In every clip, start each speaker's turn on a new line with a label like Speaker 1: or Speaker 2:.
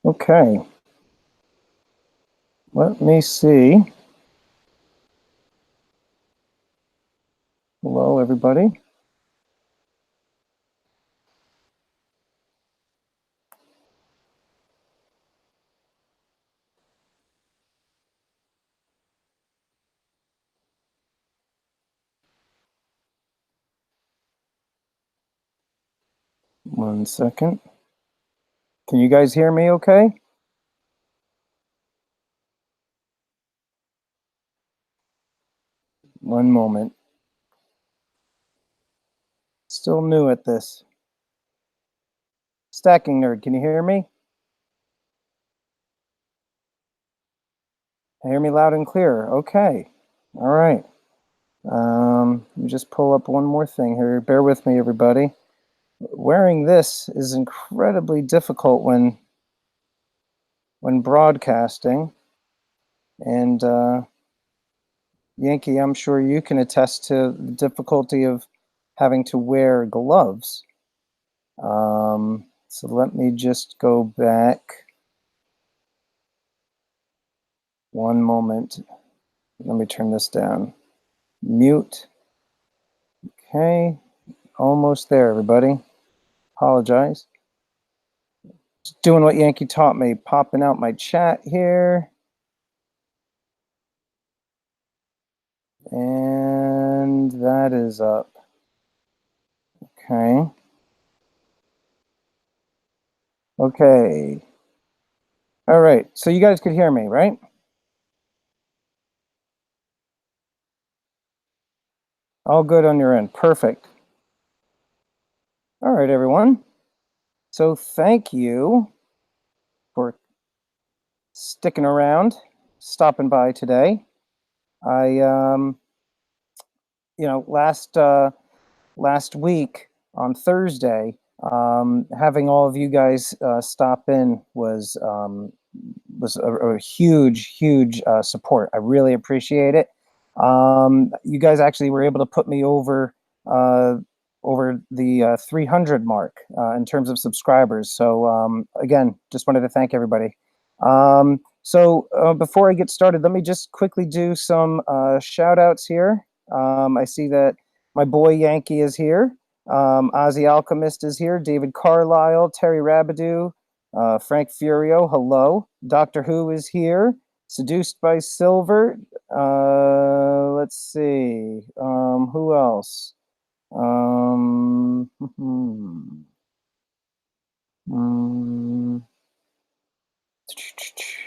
Speaker 1: Okay. Let me see. Hello, everybody. One second. Can you guys hear me okay? One moment. Still new at this. Stacking Nerd, can you hear me? Hear me loud and clear. Okay. All right. Let me just pull up one more thing here. Bear with me, everybody. Wearing this is incredibly difficult when broadcasting. And Yankee, I'm sure you can attest to the difficulty of having to wear gloves. So let me just go back. One moment. Let me turn this down. Mute. Okay. Almost there, everybody. Apologize. Just doing what Yankee taught me, popping out my chat here. And that is up. Okay. Okay. All right. So you guys could hear me, right? All good on your end. Perfect. All right, everyone. So thank you for sticking around, stopping by today. Last week on Thursday, having all of you guys stop in was a huge support. I really appreciate it. You guys actually were able to put me over the 300 mark in terms of subscribers. So again, just wanted to thank everybody. So before I get started, let me just quickly do some shout outs here. I see that my boy Yankee is here. Ozzy Alchemist is here. David Carlisle, Terry Rabidou, Frank Furio, hello. Doctor Who is here. Seduced by Silver. Let's see. Who else?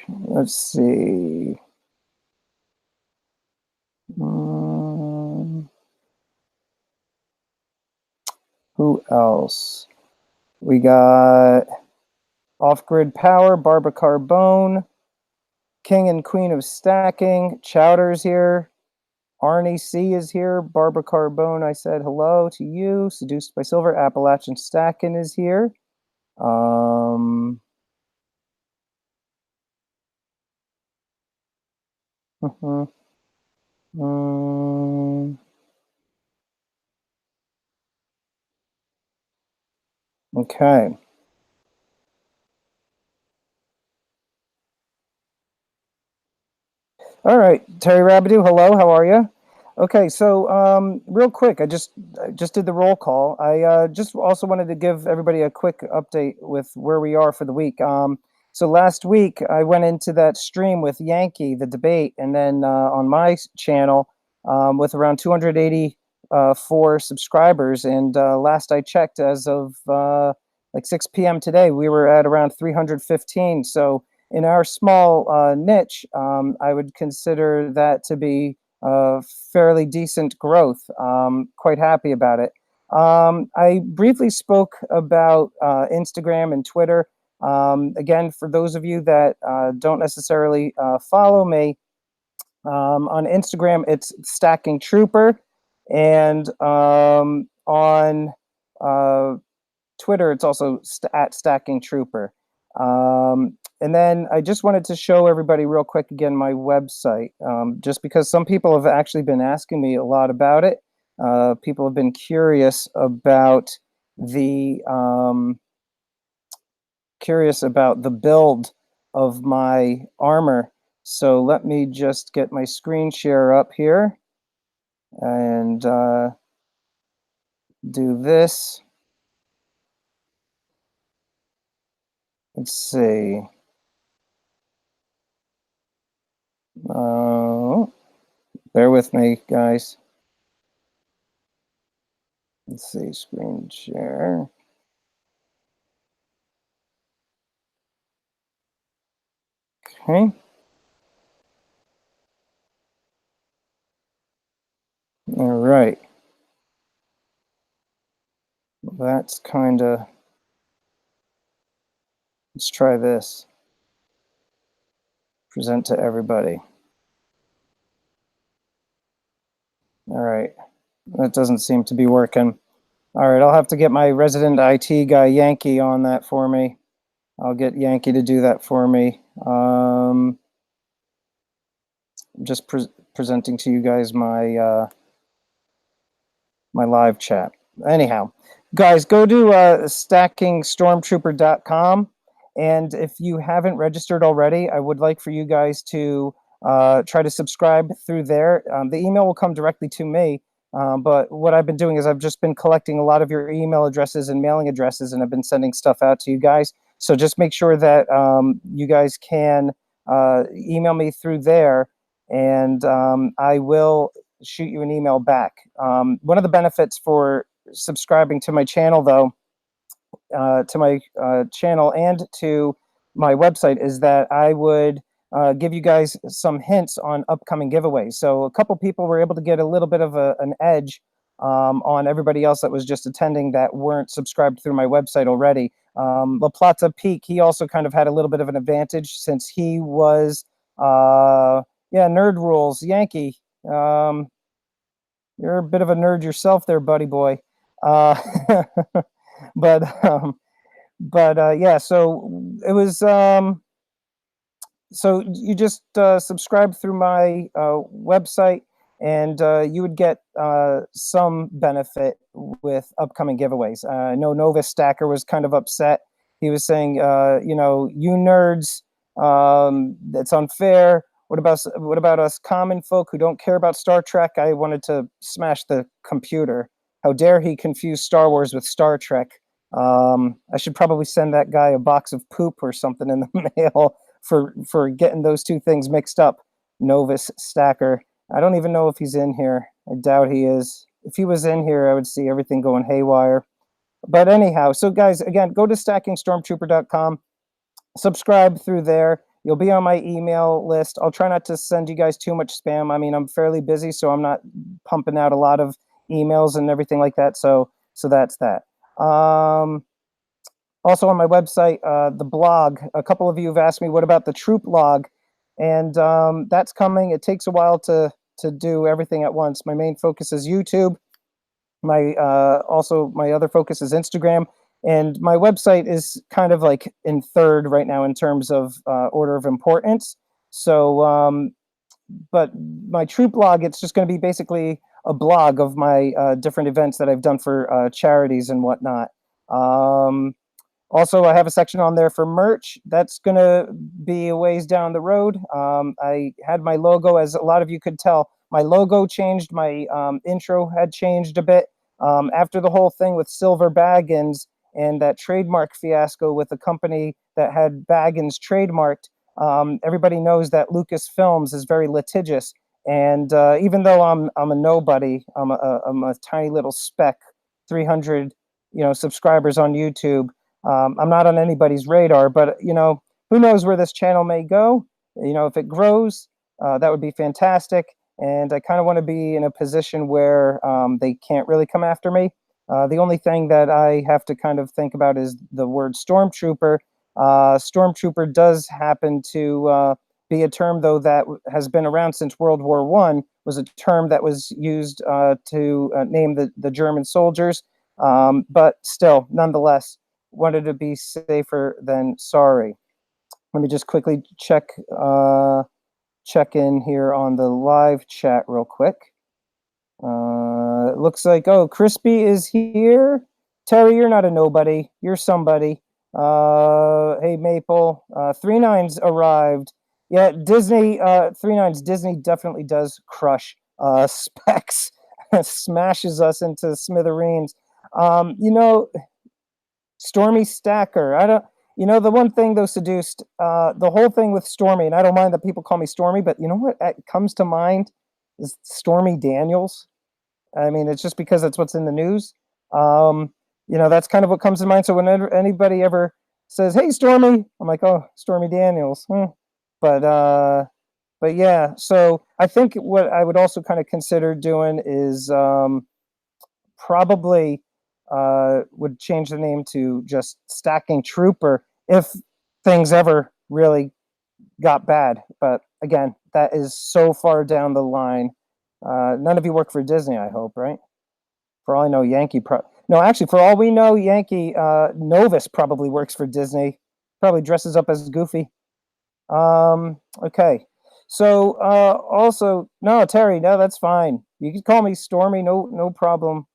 Speaker 1: Let's see. Who else? We got Off Grid Power, Barbara Carbone, King and Queen of Stacking, Chowder's here. Arnie C is here. Barbara Carbone, I said hello to you. Seduced by Silver, Appalachian Stacking is here. Okay. All right, Terry Rabidou, hello, how are you? Okay, so real quick, I just did the roll call. I just also wanted to give everybody a quick update with where we are for the week. So last week, I went into that stream with Yankee, the debate, and then on my channel with around 284 subscribers. And last I checked, as of like 6 p.m. today, we were at around 315. So in our small niche, I would consider that to be fairly decent growth. Quite happy about it. I briefly spoke about Instagram and Twitter. Again, for those of you that don't necessarily follow me, on Instagram, it's Stacking Trooper. And on Twitter, it's also at Stacking Trooper. And then I just wanted to show everybody real quick again my website, just because some people have actually been asking me a lot about it. People have been curious about the curious about the build of my armor. So let me just get my screen share up here and do this. Let's see. Bear with me, guys. Let's see, screen share. Okay. All right. That's kind of, let's try this. Present to everybody. All right. That doesn't seem to be working. All right, I'll have to get my resident IT guy, Yankee, on that for me. I'll get Yankee to do that for me. Just presenting to you guys my my live chat. Anyhow, guys, go to stackingstormtrooper.com. And if you haven't registered already, I would like for you guys to try to subscribe through there. The email will come directly to me. But what I've been doing is I've just been collecting a lot of your email addresses and mailing addresses, and I've been sending stuff out to you guys. So just make sure that you guys can email me through there, and I will shoot you an email back. One of the benefits for subscribing to my channel, though, to my channel and to my website, is that I would give you guys some hints on upcoming giveaways. So a couple people were able to get a little bit of an edge on everybody else that was just attending that weren't subscribed through my website already. La Plata Peak, he also kind of had a little bit of an advantage since he was, yeah, Nerd Rules, Yankee. You're a bit of a nerd yourself there, buddy boy. Uh, but yeah, so it was so you just subscribe through my website, and you would get some benefit with upcoming giveaways. I know Novus Stacker was kind of upset. He was saying, you know, you nerds, it's unfair. What about us common folk who don't care about Star Trek? I wanted to smash the computer. How dare he confuse Star Wars with Star Trek? I should probably send that guy a box of poop or something in the mail for getting those two things mixed up. Novus Stacker. I don't even know if he's in here. I doubt he is. If he was in here, I would see everything going haywire. But anyhow, so guys, again, go to stackingstormtrooper.com. Subscribe through there. You'll be on my email list. I'll try not to send you guys too much spam. I mean, I'm fairly busy, so I'm not pumping out a lot of emails and everything like that. So that's that. Also on my website, the blog, a couple of you have asked me, what about the troop log? And that's coming. It takes a while to do everything at once. My main focus is YouTube. My also my other focus is Instagram, and my website is kind of like in third right now in terms of order of importance. So, but my troop blog, it's just going to be basically a blog of my different events that I've done for charities and whatnot. Also, I have a section on there for merch. That's going to be a ways down the road. I had my logo, as a lot of you could tell, my logo changed. My intro had changed a bit. After the whole thing with Silver Baggins and that trademark fiasco with a company that had Baggins trademarked, everybody knows that Lucasfilms is very litigious. And even though I'm a nobody, I'm a tiny little speck, 300 subscribers on YouTube. I'm not on anybody's radar, but who knows where this channel may go. If it grows, that would be fantastic. And I kind of want to be in a position where they can't really come after me. The only thing that I have to kind of think about is the word stormtrooper. Stormtrooper does happen to be a term, though, that has been around since World War I, was a term that was used to name the German soldiers. But still, nonetheless, wanted to be safer than sorry. Let me just quickly check in here on the live chat real quick. It looks like, oh, Crispy is here. Terry, you're not a nobody. You're somebody. Hey Maple, three nines arrived. Yeah, Disney, three nines. Disney definitely does crush Specs, smashes us into smithereens. You know, Stormy Stacker. I don't. You know, the one thing though, seduced. The whole thing with Stormy, and I don't mind that people call me Stormy, but you know what comes to mind is Stormy Daniels. I mean, it's just because that's what's in the news. Um, that's kind of what comes to mind. So whenever anybody ever says, "Hey, Stormy," I'm like, "Oh, Stormy Daniels." But but yeah. So I think what I would also kind of consider doing is probably would change the name to just Stacking Trooper if things ever really got bad. But again, that is so far down the line. None of you work for Disney, I hope, right? For all I know, no, actually, for all we know, Yankee Novus probably works for Disney. Probably dresses up as Goofy. Okay. So also, no, Terry, no, that's fine. You can call me Stormy, no problem.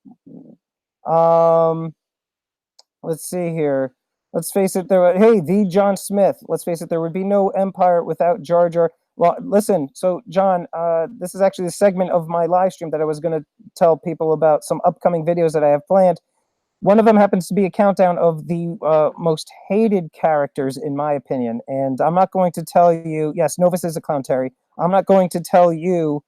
Speaker 1: Um, let's see here. Let's face it, hey, the John Smith. Let's face it, there would be no empire without Jar Jar. Well, listen, so John, this is actually a segment of my live stream that I was going to tell people about some upcoming videos that I have planned. One of them happens to be a countdown of the most hated characters, in my opinion. And I'm not going to tell you, yes, Novus is a clown, Terry. I'm not going to tell you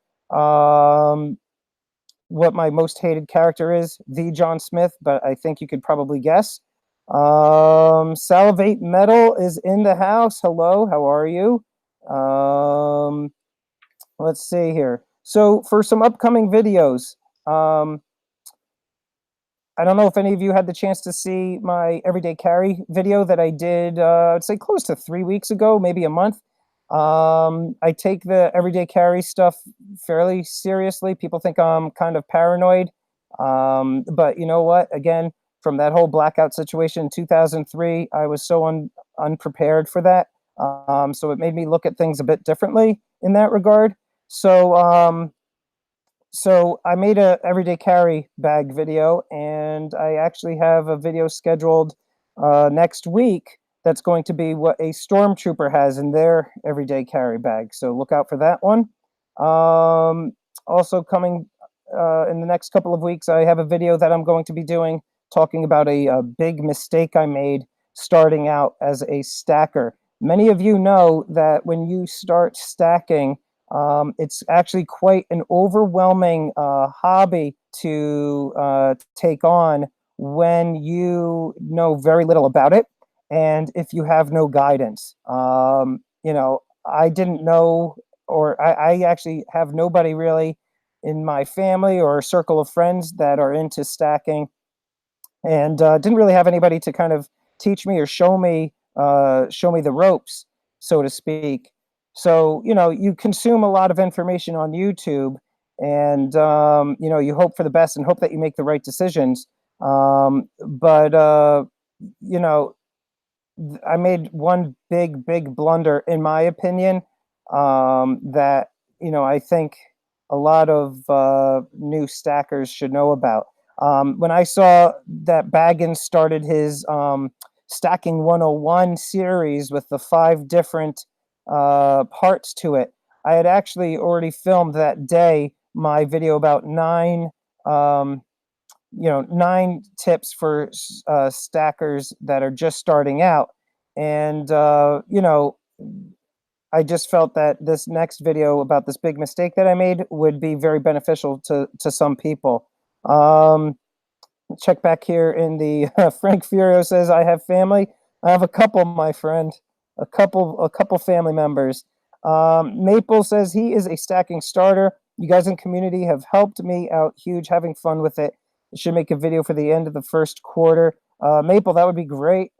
Speaker 1: what my most hated character is, the John Smith, but I think you could probably guess. Salivate Metal is in the house. Hello, how are you? Let's see here. So for some upcoming videos, I don't know if any of you had the chance to see my everyday carry video that I did, I'd say close to 3 weeks ago, maybe a month. I take the everyday carry stuff fairly seriously. People think I'm kind of paranoid. But you know what? Again, from that whole blackout situation in 2003, I was so unprepared for that. So it made me look at things a bit differently in that regard. So, so I made a everyday carry bag video, and I actually have a video scheduled next week that's going to be what a stormtrooper has in their everyday carry bag. So look out for that one. Also coming in the next couple of weeks, I have a video that I'm going to be doing talking about a big mistake I made starting out as a stacker. Many of you know that when you start stacking, it's actually quite an overwhelming hobby to take on when you know very little about it and if you have no guidance. I didn't know, or I actually have nobody really in my family or circle of friends that are into stacking, and didn't really have anybody to kind of teach me or show me the ropes, so to speak. So you consume a lot of information on YouTube, and you hope for the best and hope that you make the right decisions. But you know, I made one big blunder, in my opinion, that I think a lot of new stackers should know about. When I saw that Baggins started his Stacking 101 series with the 5 different parts to it, I had actually already filmed that day my video about um, 9 tips for stackers that are just starting out. And, I just felt that this next video about this big mistake that I made would be very beneficial to some people. Check back here in the Frank Furio says, I have family. I have a couple, my friend, a couple family members. Maple says he is a stacking starter. You guys in community have helped me out huge, having fun with it. Should make a video for the end of the first quarter. Maple, that would be great.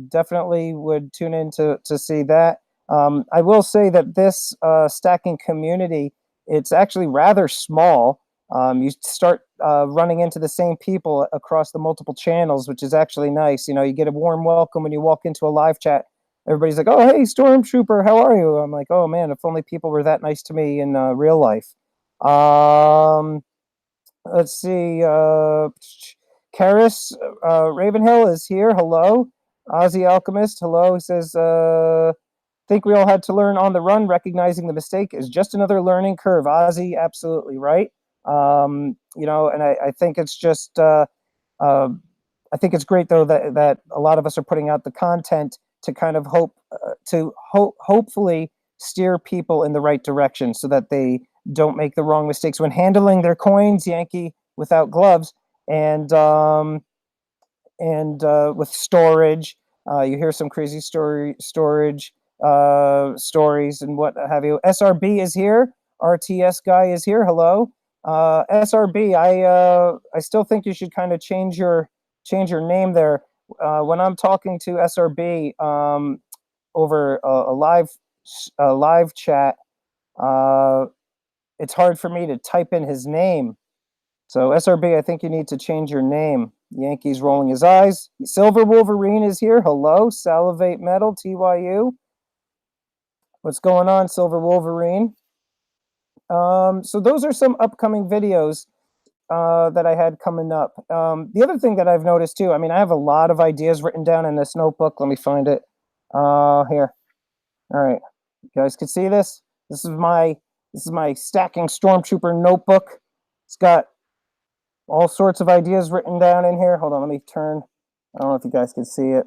Speaker 1: Definitely would tune in to see that. I will say that this stacking community, it's actually rather small. You start running into the same people across the multiple channels, which is actually nice. You get a warm welcome when you walk into a live chat. Everybody's like, "Oh, hey, Stormtrooper, how are you?" I'm like, "Oh man, if only people were that nice to me in real life." Um, let's see. Karis Ravenhill is here. Hello. Ozzy Alchemist, hello. He says, think we all had to learn on the run. Recognizing the mistake is just another learning curve. Ozzy, absolutely right. You know, and I think it's just, I think it's great though that a lot of us are putting out the content to kind of hopefully steer people in the right direction so that they don't make the wrong mistakes when handling their coins, Yankee, without gloves, and with storage. You hear some crazy storage stories and what have you. SRB is here. RTS guy is here. Hello, SRB. I still think you should kind of change your name there. When I'm talking to SRB over a live chat, it's hard for me to type in his name. So SRB, I think you need to change your name. Yankees rolling his eyes. Silver Wolverine is here. Hello, Salivate Metal, TYU. What's going on, Silver Wolverine? So those are some upcoming videos that I had coming up. The other thing that I've noticed too, I mean, I have a lot of ideas written down in this notebook. Let me find it. Here. All right, you guys can see this. This is my Stacking Stormtrooper notebook. It's got all sorts of ideas written down in here. Hold on, let me turn. I don't know if you guys can see it.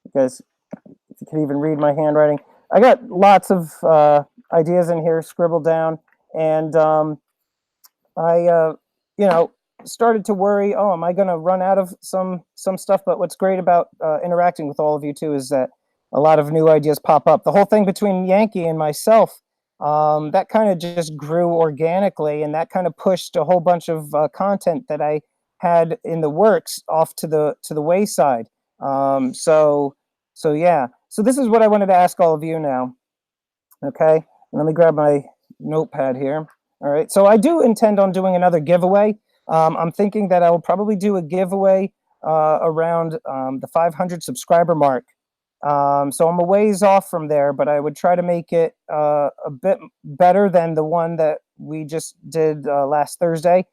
Speaker 1: You guys, if you can even read my handwriting. I got lots of ideas in here scribbled down, and I, you know, started to worry. Oh, am I going to run out of some stuff? But what's great about interacting with all of you too is that a lot of new ideas pop up. The whole thing between Yankee and myself, that kind of just grew organically, and that kind of pushed a whole bunch of content that I had in the works off to the wayside. So yeah. So this is what I wanted to ask all of you now. Okay, let me grab my notepad here. All right, so I do intend on doing another giveaway. I'm thinking that I will probably do a giveaway around the 500 subscriber mark. So I'm a ways off from there, but I would try to make it a bit better than the one that we just did last Thursday.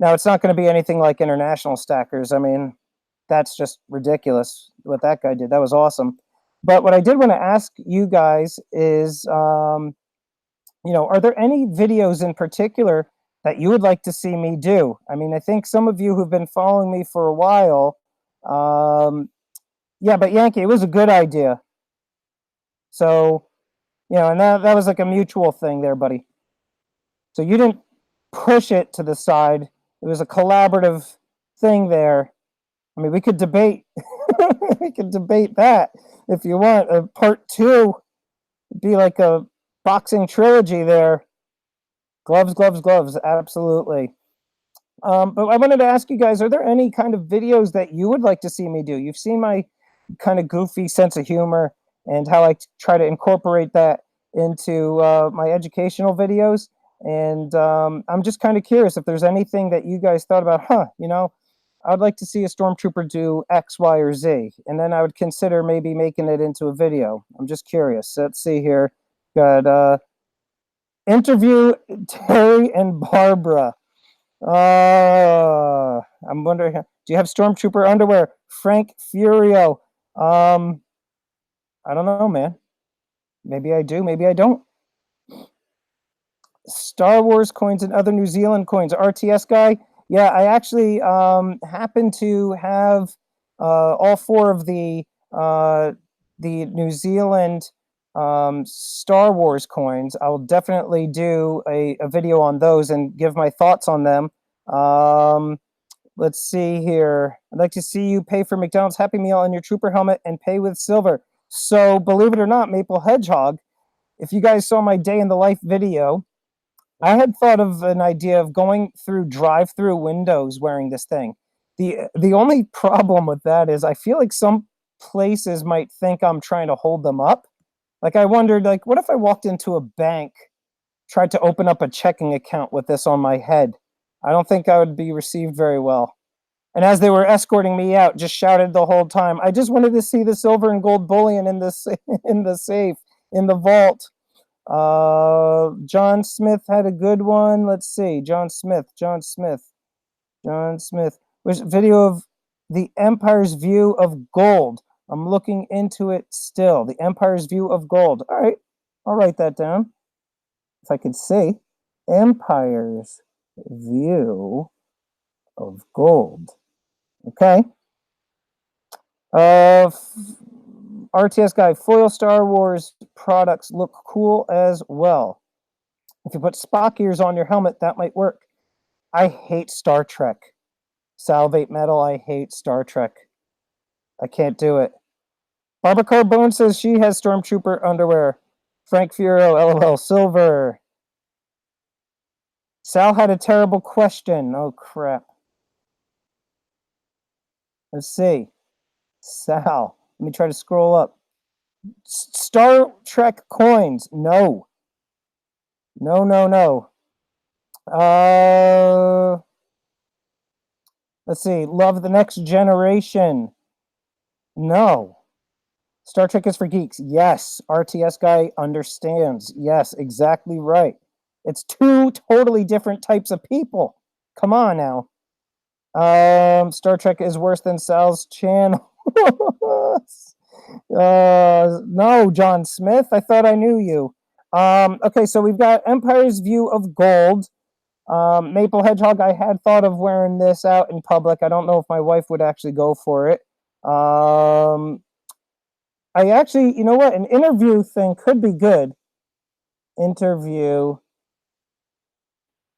Speaker 1: Now, it's not going to be anything like international stackers. I mean, that's just ridiculous what that guy did. That was awesome. But what I did want to ask you guys is, you know, are there any videos in particular that you would like to see me do? I mean, I think some of you who've been following me for a while, yeah, but Yankee, it was a good idea. So, you know, and that was like a mutual thing there, buddy. So you didn't push it to the side. It was a collaborative thing there. I mean, we could debate. We could debate that if you want. Part two would be like a boxing trilogy there. Gloves, gloves, gloves. Absolutely. But I wanted to ask you guys, are there any kind of videos that you would like to see me do? You've seen my kind of goofy sense of humor and how I try to incorporate that into my educational videos. And I'm just kind of curious if there's anything that you guys thought about, you know, I'd like to see a Stormtrooper do X, Y, or Z. And then I would consider maybe making it into a video. I'm just curious. Let's see here. Got interview Terry and Barbara. I'm wondering, do you have Stormtrooper underwear? Frank Furio. I don't know, man. Maybe I do, maybe I don't. Star Wars coins and other New Zealand coins. RTS guy. Yeah, I actually happen to have all four of the New Zealand Star Wars coins. I will definitely do a video on those and give my thoughts on them. Let's see here. I'd like to see you pay for McDonald's Happy Meal on your Trooper helmet and pay with silver. So believe it or not, Maple Hedgehog, if you guys saw my day in the life video, I had thought of an idea of going through drive-through windows wearing this thing. The only problem with that is I feel like some places might think I'm trying to hold them up. Like I wondered, like, what if I walked into a bank, tried to open up a checking account with this on my head? I don't think I would be received very well. And as they were escorting me out, just shouted the whole time, I just wanted to see the silver and gold bullion in the safe, in the vault. John Smith had a good one. Let's see. John Smith. Which video of the Empire's view of gold? I'm looking into it still. The Empire's View of Gold. All right, I'll write that down. If I could see, Empire's View of Gold. Okay. RTS guy, foil Star Wars products look cool as well. If you put Spock ears on your helmet, that might work. I hate Star Trek. Salvate Metal, I hate Star Trek. I can't do it. Barbara Carbone says she has Stormtrooper underwear. Frank Furo, LOL, Silver. Sal had a terrible question. Oh, crap. Let's see. Sal. Let me try to scroll up. Star Trek coins. No. No, no, no. Let's see. Love the Next Generation. No. Star Trek is for geeks. Yes. RTS guy understands. Yes, exactly right. It's two totally different types of people. Come on now. Star Trek is worse than Sal's channel. No, John Smith. I thought I knew you. Okay, so we've got Empire's View of Gold. Maple Hedgehog, I had thought of wearing this out in public. I don't know if my wife would actually go for it. I actually, you know what? An interview thing could be good. Interview.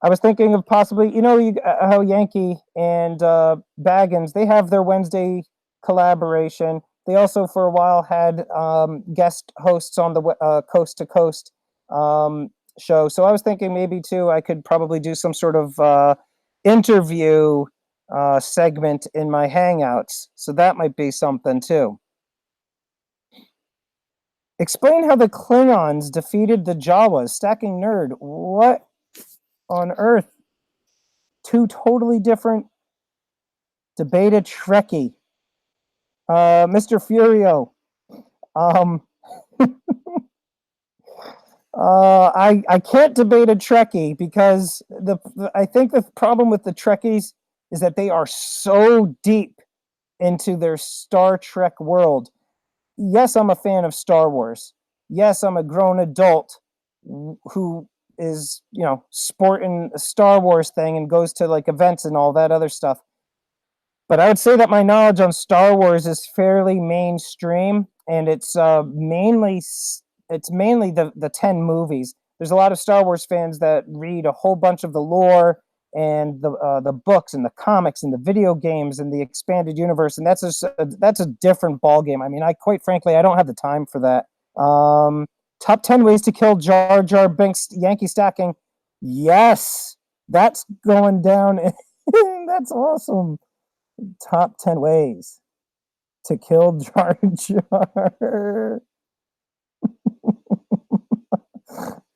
Speaker 1: I was thinking of possibly, you know, how Yankee and Baggins, they have their Wednesday collaboration. They also, for a while, had guest hosts on the Coast to Coast show. So I was thinking maybe, too, I could probably do some sort of interview segment in my Hangouts. So that might be something, too. Explain how the Klingons defeated the Jawas. Stacking Nerd. What on earth? Two totally different debated Trekkie. Mr. Furio. I can't debate a Trekkie because I think the problem with the Trekkies is that they are so deep into their Star Trek world. Yes, I'm a fan of Star Wars. Yes, I'm a grown adult who is, you know, sporting a Star Wars thing and goes to like events and all that other stuff. But I would say that my knowledge on Star Wars is fairly mainstream, and it's mainly the 10 movies. There's a lot of Star Wars fans that read a whole bunch of the lore and the books and the comics and the video games and the expanded universe, and that's a different ball game. I mean, quite frankly, I don't have the time for that. Top 10 ways to kill Jar Jar Binks. Yankee Stacking. Yes, that's going down. That's awesome. Top 10 ways to kill Jar Jar.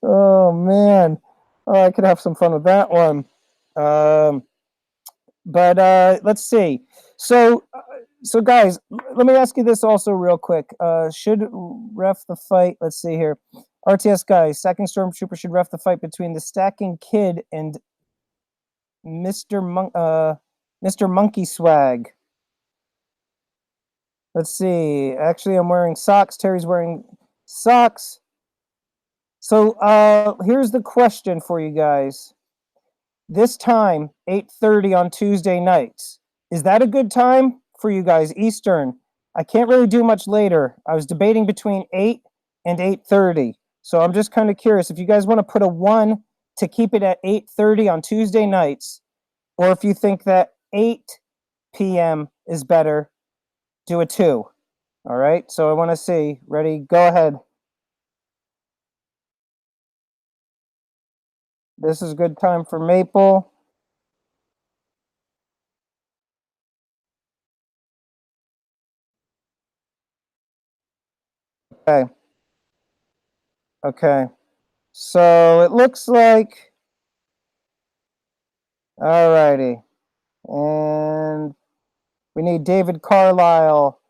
Speaker 1: Oh man, I could have some fun with that one. But let's see. So guys, let me ask you this also real quick. Should ref the fight? Let's see here. RTS guys, Stacking Stormtrooper should ref the fight between the Stacking Kid and Mr. Monkey Swag. Let's see. Actually, I'm wearing socks. Terry's wearing socks. So here's the question for you guys. This time, 8:30 on Tuesday nights. Is that a good time for you guys, Eastern? I can't really do much later. I was debating between 8 and 8:30. So I'm just kind of curious if you guys want to put a 1 to keep it at 8:30 on Tuesday nights, or if you think that 8 p.m. is better, do a 2. All right, so I want to see. Ready? Go ahead. This is a good time for Maple. Okay. Okay. So it looks like, all righty. And we need David Carlisle.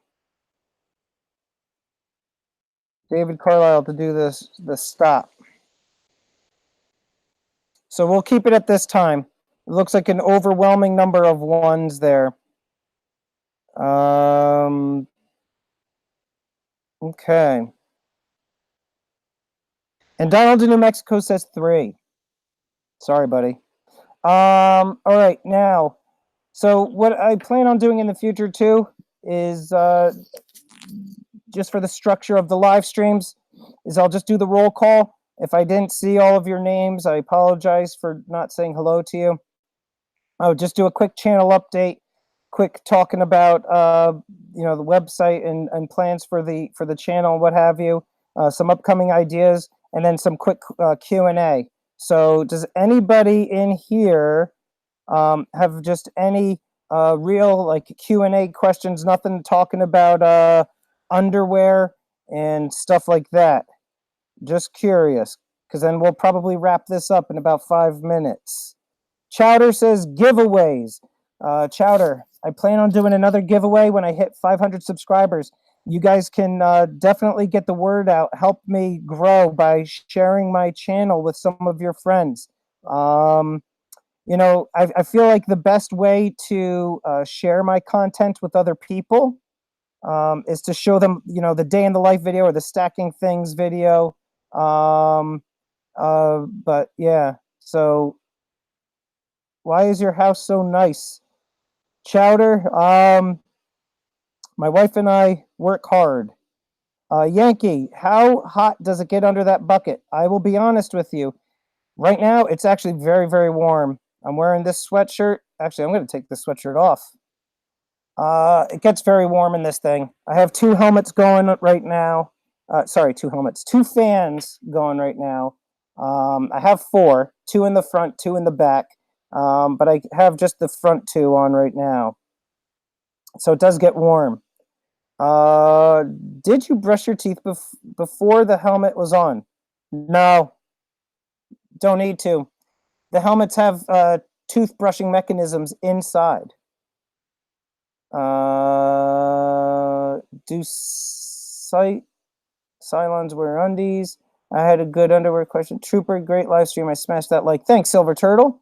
Speaker 1: David Carlisle to do this stop. So we'll keep it at this time. It looks like an overwhelming number of 1s there. Okay. And Donald in New Mexico says 3. Sorry, buddy. All right, now, so what I plan on doing in the future too is just for the structure of the live streams is I'll just do the roll call. If I didn't see all of your names, I apologize for not saying hello to you. I'll just do a quick channel update, quick talking about the website and plans for the channel and what have you, some upcoming ideas, and then some quick Q&A. So does anybody in here have just any real like Q&A questions, nothing talking about underwear and stuff like that? Just curious, because then we'll probably wrap this up in about 5 minutes. Chowder says giveaways. Chowder, I plan on doing another giveaway when I hit 500 subscribers. You guys can definitely get the word out. Help me grow by sharing my channel with some of your friends. I feel like the best way to share my content with other people is to show them, the day in the life video or the stacking things video. But yeah, so why is your house so nice? Chowder, my wife and I work hard. Yankee, how hot does it get under that bucket? I will be honest with you. Right now, it's actually very, very warm. I'm wearing this sweatshirt. Actually, I'm going to take this sweatshirt off. It gets very warm in this thing. I have 2 helmets going right now. Sorry, 2 helmets. 2 fans going right now. I have 4, 2 in the front, 2 in the back. But I have just the front 2 on right now. So it does get warm. Did you brush your teeth before the helmet was on? No, don't need to. The helmets have toothbrushing mechanisms inside. Do Cylons wear undies? I had a good underwear question. Trooper, great live stream. I smashed that like. Thanks, Silver Turtle.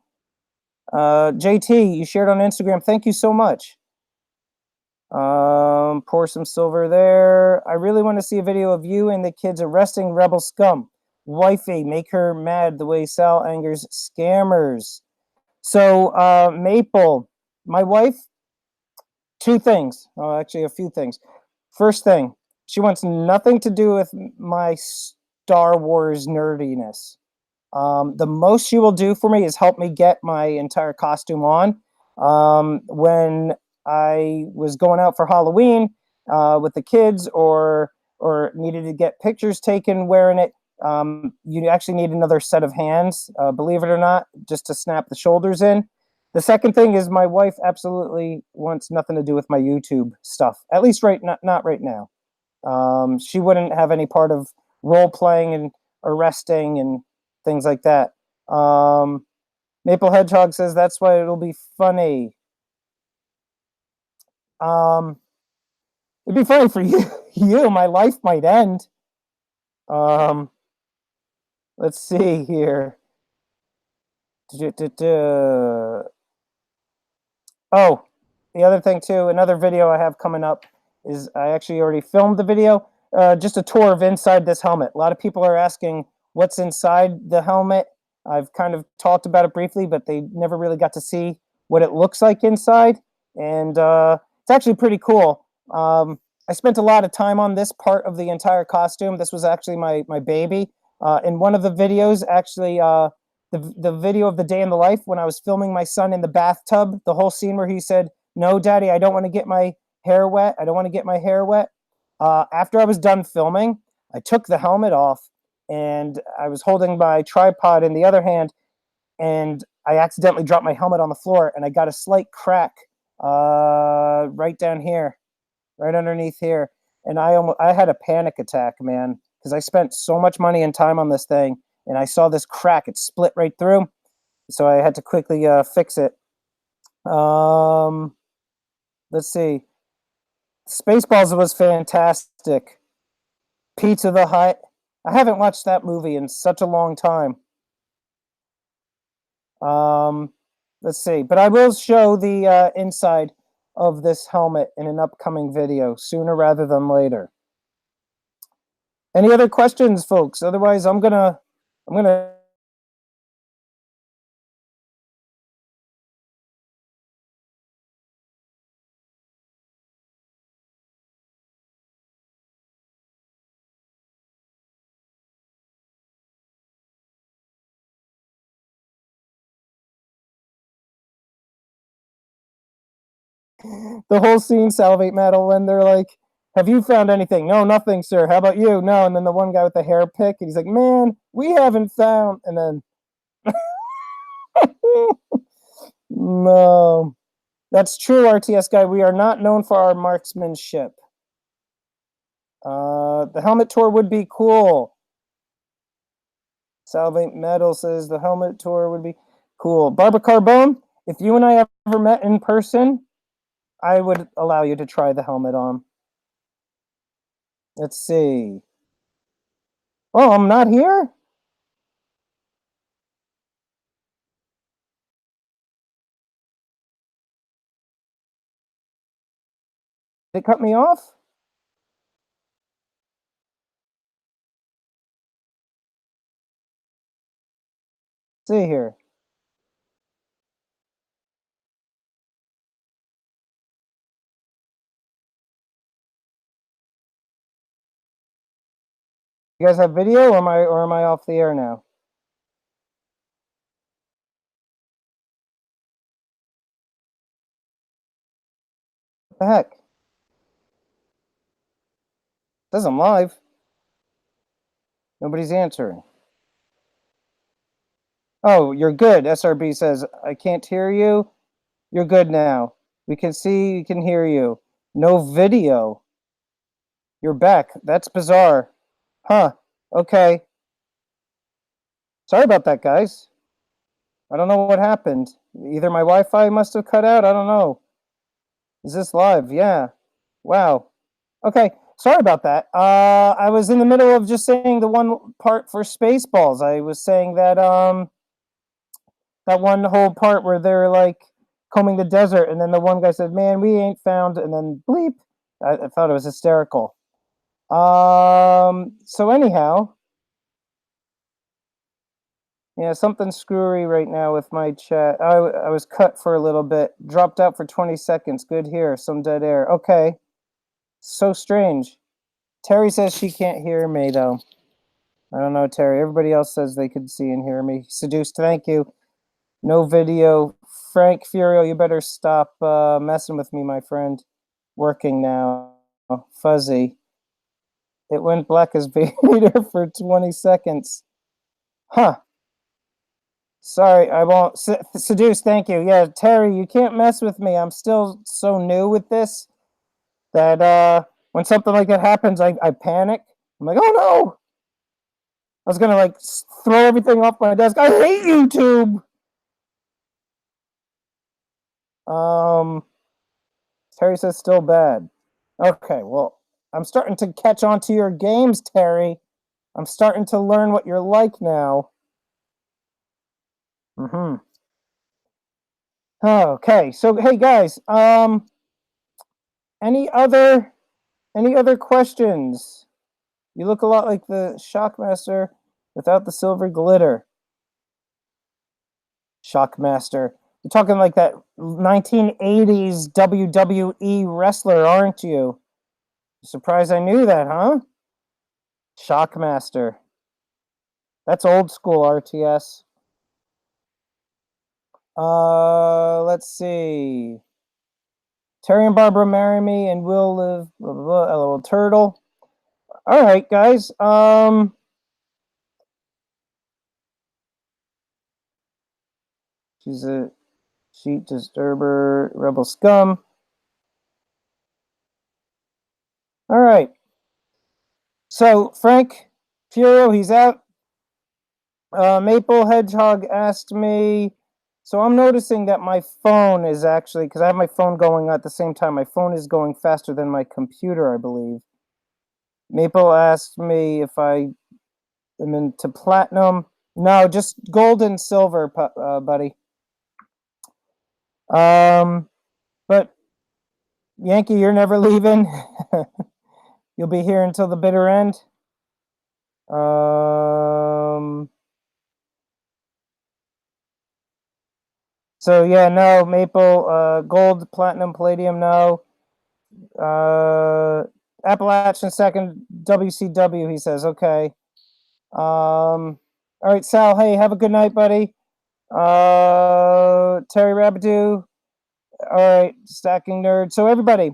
Speaker 1: JT, you shared on Instagram. Thank you so much. Pour some silver there. I really want to see a video of you and the kids arresting rebel scum. Wifey, make her mad the way Sal angers scammers. So, Maple, my wife, 2 things. Oh, actually, a few things. First thing, she wants nothing to do with my Star Wars nerdiness. The most she will do for me is help me get my entire costume on. When I was going out for Halloween with the kids or needed to get pictures taken wearing it, you actually need another set of hands, believe it or not, just to snap the shoulders in. The second thing is my wife absolutely wants nothing to do with my YouTube stuff, at least not right now. She wouldn't have any part of role playing and arresting and things like that. Maple Hedgehog says that's why it'll be funny. It'd be funny for you. My life might end. Let's see here. Oh, the other thing too, another video I have coming up is I actually already filmed the video. Just a tour of inside this helmet. A lot of people are asking what's inside the helmet. I've kind of talked about it briefly, but they never really got to see what it looks like inside. And it's actually pretty cool. I spent a lot of time on this part of the entire costume. This was actually my baby. In one of the videos, actually, the video of the day in the life when I was filming my son in the bathtub, the whole scene where he said, "No, Daddy, I don't want to get my hair wet. I don't want to get my hair wet." After I was done filming, I took the helmet off and I was holding my tripod in the other hand, and I accidentally dropped my helmet on the floor and I got a slight crack right down here, right underneath here. And I had a panic attack, man, because I spent so much money and time on this thing, and I saw this crack. It split right through, so I had to quickly fix it. Let's see. Spaceballs was fantastic. Pizza the Hut. I haven't watched that movie in such a long time. Let's see. But I will show the inside of this helmet in an upcoming video sooner rather than later. Any other questions, folks? Otherwise, I'm gonna the whole scene salivate metal when they're like, have you found anything? No, nothing, sir. How about you? No. And then the one guy with the hair pick, and he's like, man, we haven't found. And then, no, that's true, RTS guy. We are not known for our marksmanship. The helmet tour would be cool. Salvate Metal says the helmet tour would be cool. Barbara Carbone, if you and I ever met in person, I would allow you to try the helmet on. Let's see. Oh, I'm not here? They cut me off? See here. You guys have video, or am I off the air now? What the heck? Says I'm live. Nobody's answering. Oh, you're good. SRB says, I can't hear you. You're good now. We can see, you can hear you. No video. You're back. That's bizarre. Huh. Okay. Sorry about that, guys. I don't know what happened. Either my Wi-Fi must have cut out. I don't know. Is this live? Yeah. Wow. Okay. Sorry about that. I was in the middle of just saying the one part for Spaceballs. I was saying that that one whole part where they're like combing the desert, and then the one guy said, "Man, we ain't found," and then bleep. I thought it was hysterical. So anyhow, yeah, something screwy right now with my chat. I was cut for a little bit, dropped out for 20 seconds. Good here, some dead air. Okay, so strange. Terry says she can't hear me though. I don't know, Terry. Everybody else says they could see and hear me. Seduced, thank you. No video. Frank Furio, you better stop messing with me, my friend. Working now. Fuzzy. It went black as Vader for 20 seconds. Huh. Sorry, I won't. Seduce, thank you. Yeah, Terry, you can't mess with me. I'm still so new with this that when something like that happens, I panic. I'm like, oh no! I was gonna like throw everything off my desk. I hate YouTube. Um, Terry says still bad. Okay, well, I'm starting to catch on to your games, Terry. I'm starting to learn what you're like now. Mm-hmm. Okay, so hey guys, any other questions? You look a lot like the Shockmaster without the silver glitter. Shockmaster. You're talking like that 1980s WWE wrestler, aren't you? Surprised I knew that, huh? Shockmaster. That's old school RTS. Let's see. Terry and Barbara marry me and we'll live, blah, blah, blah, LOL turtle. All right, guys. She's a sheet disturber, rebel scum. All right. So Frank Furio, he's out. Maple Hedgehog asked me. So I'm noticing that my phone is actually, because I have my phone going at the same time, my phone is going faster than my computer, I believe. Maple asked me if I am into platinum. No, just gold and silver, buddy. But Yankee, you're never leaving. You'll be here until the bitter end. So yeah, no, Maple, Gold, Platinum, Palladium, no. Appalachian second, WCW, he says, okay. All right, Sal, hey, have a good night, buddy. Terry Rabidoo, all right, Stacking Nerd. So everybody,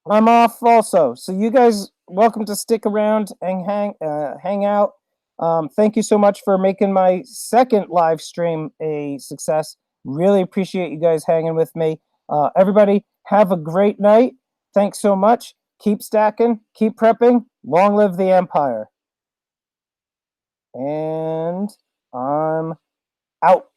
Speaker 1: I'm off also. So you guys, welcome to stick around and hang out. Thank you so much for making my second live stream a success. Really appreciate you guys hanging with me. Everybody, have a great night. Thanks so much. Keep stacking, keep prepping. Long live the Empire. And I'm out.